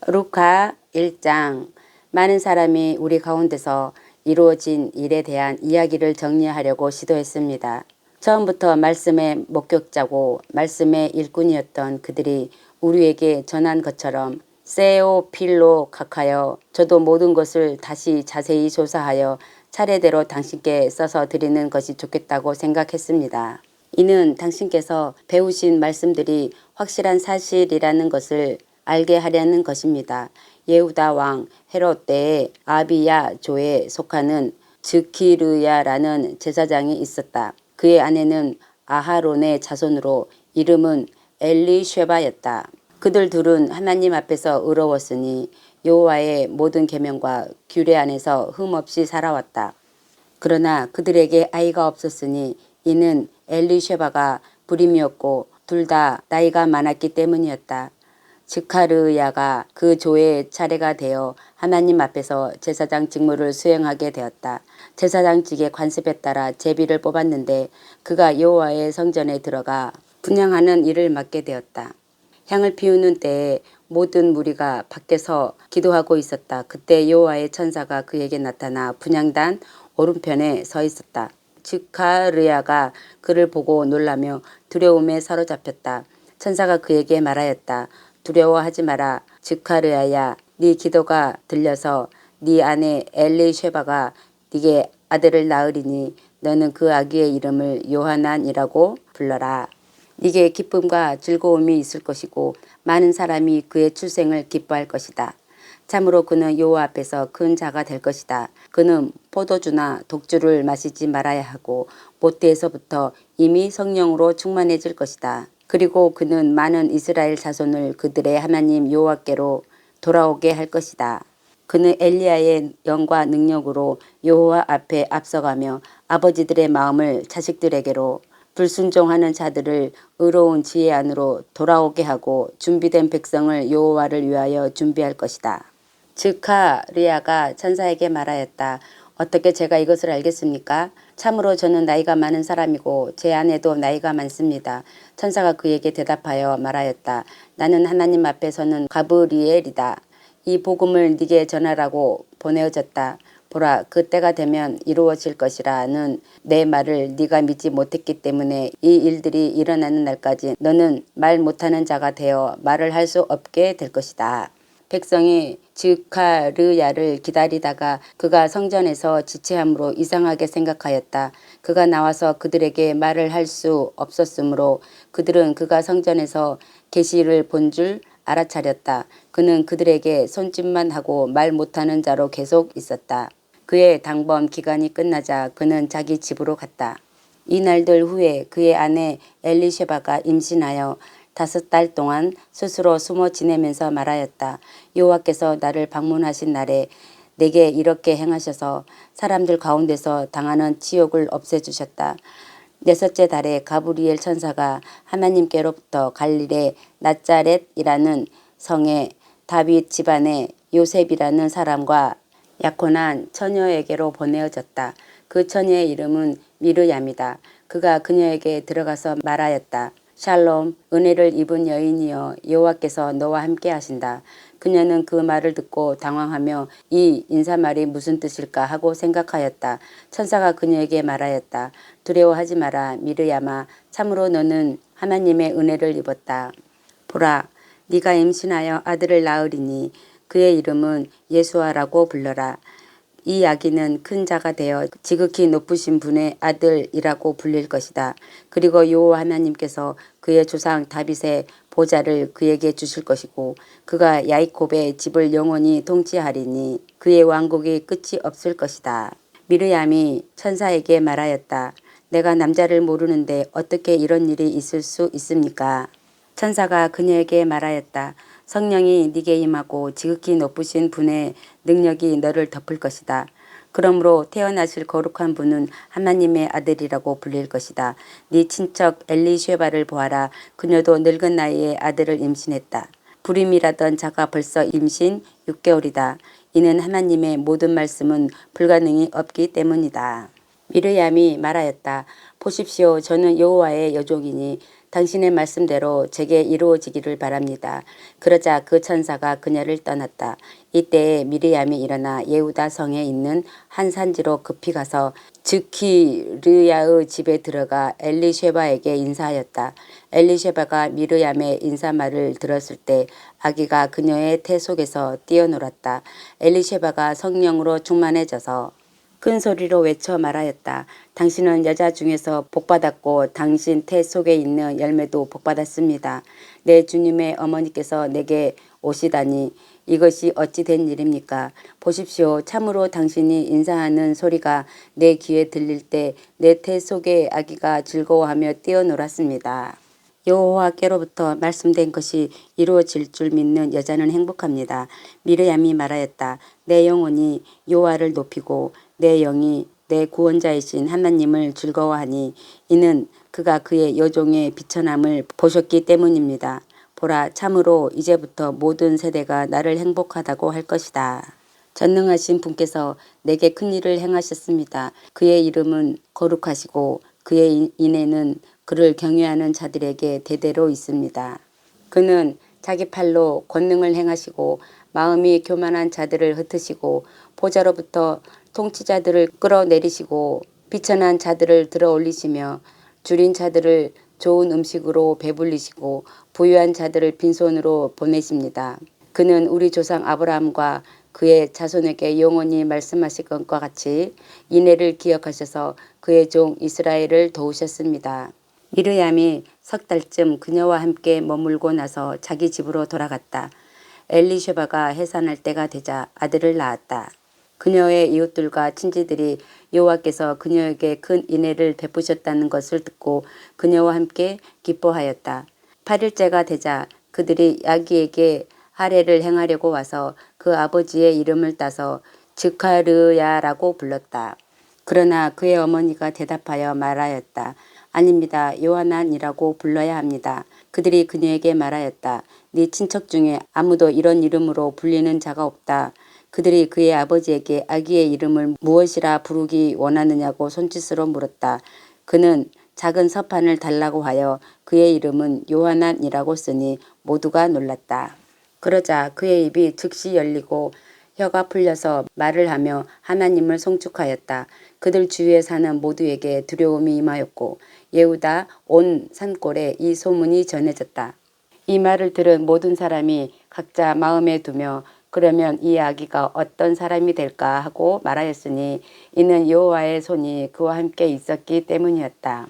루카 1장. 많은 사람이 우리 가운데서 이루어진 일에 대한 이야기를 정리하려고 시도했습니다. 처음부터 말씀의 목격자고 말씀의 일꾼이었던 그들이 우리에게 전한 것처럼 세오필로 각하여 저도 모든 것을 다시 자세히 조사하여 차례대로 당신께 써서 드리는 것이 좋겠다고 생각했습니다. 이는 당신께서 배우신 말씀들이 확실한 사실이라는 것을 알게 하려는 것입니다. 예후다 왕 헤롯 때에 아비야조에 속하는 즈키르야라는 제사장이 있었다. 그의 아내는 아하론의 자손으로 이름은 엘리쉐바였다. 그들 둘은 하나님 앞에서 의로웠으니 여호와의 모든 계명과 규례 안에서 흠없이 살아왔다. 그러나 그들에게 아이가 없었으니 이는 엘리쉐바가 불임이었고 둘 다 나이가 많았기 때문이었다. 즈카르야가 그 조의 차례가 되어 하나님 앞에서 제사장 직무를 수행하게 되었다. 제사장직의 관습에 따라 제비를 뽑았는데 그가 여호와의 성전에 들어가 분향하는 일을 맡게 되었다. 향을 피우는 때에 모든 무리가 밖에서 기도하고 있었다. 그때 여호와의 천사가 그에게 나타나 분향단 오른편에 서 있었다. 즈카르야가 그를 보고 놀라며 두려움에 사로잡혔다. 천사가 그에게 말하였다. 두려워하지 마라. 즈카르야야, 네 기도가 들려서 네 아내 엘리쉐바가 네게 아들을 낳으리니 너는 그 아기의 이름을 요하난이라고 불러라. 네게 기쁨과 즐거움이 있을 것이고 많은 사람이 그의 출생을 기뻐할 것이다. 참으로 그는 여호와 앞에서 큰 자가 될 것이다. 그는 포도주나 독주를 마시지 말아야 하고 모태에서부터 이미 성령으로 충만해질 것이다. 그리고 그는 많은 이스라엘 자손을 그들의 하나님 여호와께로 돌아오게 할 것이다. 그는 엘리야의 영과 능력으로 여호와 앞에 앞서가며 아버지들의 마음을 자식들에게로 불순종하는 자들을 의로운 지혜 안으로 돌아오게 하고 준비된 백성을 여호와를 위하여 준비할 것이다. 즈카르야가 천사에게 말하였다. 어떻게 제가 이것을 알겠습니까? 참으로 저는 나이가 많은 사람이고 제 아내도 나이가 많습니다. 천사가 그에게 대답하여 말하였다. 나는 하나님 앞에 서는 가브리엘이다. 이 복음을 네게 전하라고 보내어졌다. 보라, 그 때가 되면 이루어질 것이라는 내 말을 네가 믿지 못했기 때문에 이 일들이 일어나는 날까지 너는 말 못하는 자가 되어 말을 할 수 없게 될 것이다. 백성이 즈카르야를 기다리다가 그가 성전에서 지체함으로 이상하게 생각하였다. 그가 나와서 그들에게 말을 할 수 없었으므로 그들은 그가 성전에서 계시를 본 줄 알아차렸다. 그는 그들에게 손짓만 하고 말 못하는 자로 계속 있었다. 그의 당범 기간이 끝나자 그는 자기 집으로 갔다. 이 날들 후에 그의 아내 엘리쉐바가 임신하여 5달 동안 스스로 숨어 지내면서 말하였다. 여호와께서 나를 방문하신 날에 내게 이렇게 행하셔서 사람들 가운데서 당하는 치욕을 없애주셨다. 6째 달에 가브리엘 천사가 하나님께로부터 갈릴의 나자렛이라는 성에 다윗 집안의 요셉이라는 사람과 약혼한 처녀에게로 보내어졌다. 그 처녀의 이름은 미르얌이다. 그가 그녀에게 들어가서 말하였다. 샬롬, 은혜를 입은 여인이여, 여호와께서 너와 함께 하신다. 그녀는 그 말을 듣고 당황하며 이 인사말이 무슨 뜻일까 하고 생각하였다. 천사가 그녀에게 말하였다. 두려워하지 마라, 미르얌아. 참으로 너는 하나님의 은혜를 입었다. 보라, 네가 임신하여 아들을 낳으리니 그의 이름은 예수아라고 불러라. 이 아기는 큰 자가 되어 지극히 높으신 분의 아들이라고 불릴 것이다. 그리고 여호와 하나님께서 그의 조상 다윗의 보좌를 그에게 주실 것이고 그가 야이콥의 집을 영원히 통치하리니 그의 왕국이 끝이 없을 것이다. 미르얌이 천사에게 말하였다. 내가 남자를 모르는데 어떻게 이런 일이 있을 수 있습니까? 천사가 그녀에게 말하였다. 성령이 네게 임하고 지극히 높으신 분의 능력이 너를 덮을 것이다. 그러므로 태어나실 거룩한 분은 하나님의 아들이라고 불릴 것이다. 네 친척 엘리쉐바를 보아라. 그녀도 늙은 나이에 아들을 임신했다. 불임이라던 자가 벌써 임신 6개월이다. 이는 하나님의 모든 말씀은 불가능이 없기 때문이다. 미르얌이 말하였다. 보십시오. 저는 여호와의 여종이니 당신의 말씀대로 제게 이루어지기를 바랍니다. 그러자 그 천사가 그녀를 떠났다. 이때에 미리암이 일어나 예후다 성에 있는 한 산지로 급히 가서 즉키르야의 집에 들어가 엘리쉐바에게 인사하였다. 엘리쉐바가 미르얌의 인사말을 들었을 때 아기가 그녀의 태 속에서 뛰어놀았다. 엘리쉐바가 성령으로 충만해져서 큰 소리로 외쳐 말하였다. 당신은 여자 중에서 복받았고 당신 태 속에 있는 열매도 복받았습니다. 내 주님의 어머니께서 내게 오시다니 이것이 어찌 된 일입니까? 보십시오. 참으로 당신이 인사하는 소리가 내 귀에 들릴 때 내 태 속에 아기가 즐거워하며 뛰어놀았습니다. 여호와께로부터 말씀된 것이 이루어질 줄 믿는 여자는 행복합니다. 미르얌이 말하였다. 내 영혼이 여호와를 높이고 내 영이 내 구원자이신 하나님을 즐거워하니 이는 그가 그의 여종의 비천함을 보셨기 때문입니다. 보라, 참으로 이제부터 모든 세대가 나를 행복하다고 할 것이다. 전능하신 분께서 내게 큰 일을 행하셨습니다. 그의 이름은 거룩하시고 그의 인애는 그를 경외하는 자들에게 대대로 있습니다. 그는 자기 팔로 권능을 행하시고 마음이 교만한 자들을 흩으시고 보좌로부터 통치자들을 끌어내리시고 비천한 자들을 들어 올리시며 줄인 자들을 좋은 음식으로 배불리시고 부유한 자들을 빈손으로 보내십니다. 그는 우리 조상 아브라함과 그의 자손에게 영원히 말씀하실 것과 같이 인애를 기억하셔서 그의 종 이스라엘을 도우셨습니다. 미르얌이 석 달쯤 그녀와 함께 머물고 나서 자기 집으로 돌아갔다. 엘리쉐바가 해산할 때가 되자 아들을 낳았다. 그녀의 이웃들과 친지들이 여호와께서 그녀에게 큰 인애를 베푸셨다는 것을 듣고 그녀와 함께 기뻐하였다. 8일째가 되자 그들이 아기에게 할례를 행하려고 와서 그 아버지의 이름을 따서 즈카르야라고 불렀다. 그러나 그의 어머니가 대답하여 말하였다. 아닙니다. 요하난이라고 불러야 합니다. 그들이 그녀에게 말하였다. 네 친척 중에 아무도 이런 이름으로 불리는 자가 없다. 그들이 그의 아버지에게 아기의 이름을 무엇이라 부르기 원하느냐고 손짓으로 물었다. 그는 작은 서판을 달라고 하여 그의 이름은 요하난이라고 쓰니 모두가 놀랐다. 그러자 그의 입이 즉시 열리고 혀가 풀려서 말을 하며 하나님을 송축하였다. 그들 주위에 사는 모두에게 두려움이 임하였고 예후다 온 산골에 이 소문이 전해졌다. 이 말을 들은 모든 사람이 각자 마음에 두며 그러면 이 아기가 어떤 사람이 될까 하고 말하였으니 이는 여호와의 손이 그와 함께 있었기 때문이었다.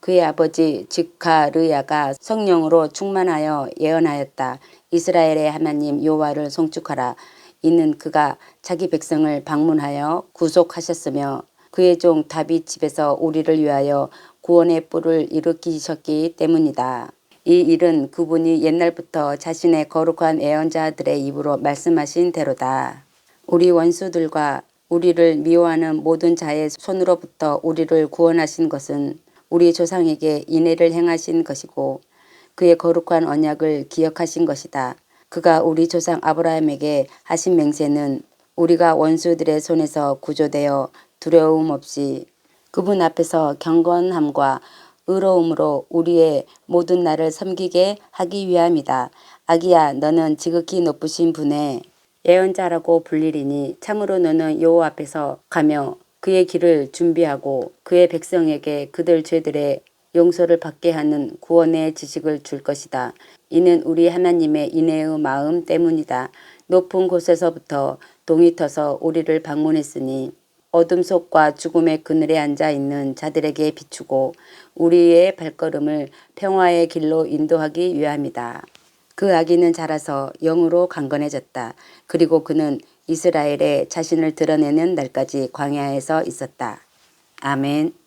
그의 아버지 즈카르야가 성령으로 충만하여 예언하였다. 이스라엘의 하나님 여호와를 송축하라. 이는 그가 자기 백성을 방문하여 구속하셨으며 그의 종 다윗 집에서 우리를 위하여 구원의 뿔을 일으키셨기 때문이다. 이 일은 그분이 옛날부터 자신의 거룩한 예언자들의 입으로 말씀하신 대로다. 우리 원수들과 우리를 미워하는 모든 자의 손으로부터 우리를 구원하신 것은 우리 조상에게 인애를 행하신 것이고 그의 거룩한 언약을 기억하신 것이다. 그가 우리 조상 아브라함에게 하신 맹세는 우리가 원수들의 손에서 구조되어 두려움 없이 그분 앞에서 경건함과 의로움으로 우리의 모든 날을 섬기게 하기 위함이다. 아기야, 너는 지극히 높으신 분의 예언자라고 불리리니 참으로 너는 여호와 앞에서 가며 그의 길을 준비하고 그의 백성에게 그들 죄들의 용서를 받게 하는 구원의 지식을 줄 것이다. 이는 우리 하나님의 인애의 마음 때문이다. 높은 곳에서부터 동이 터서 우리를 방문했으니 어둠 속과 죽음의 그늘에 앉아 있는 자들에게 비추고 우리의 발걸음을 평화의 길로 인도하기 위함이다. 그 아기는 자라서 영으로 강건해졌다. 그리고 그는 이스라엘에 자신을 드러내는 날까지 광야에서 있었다. 아멘.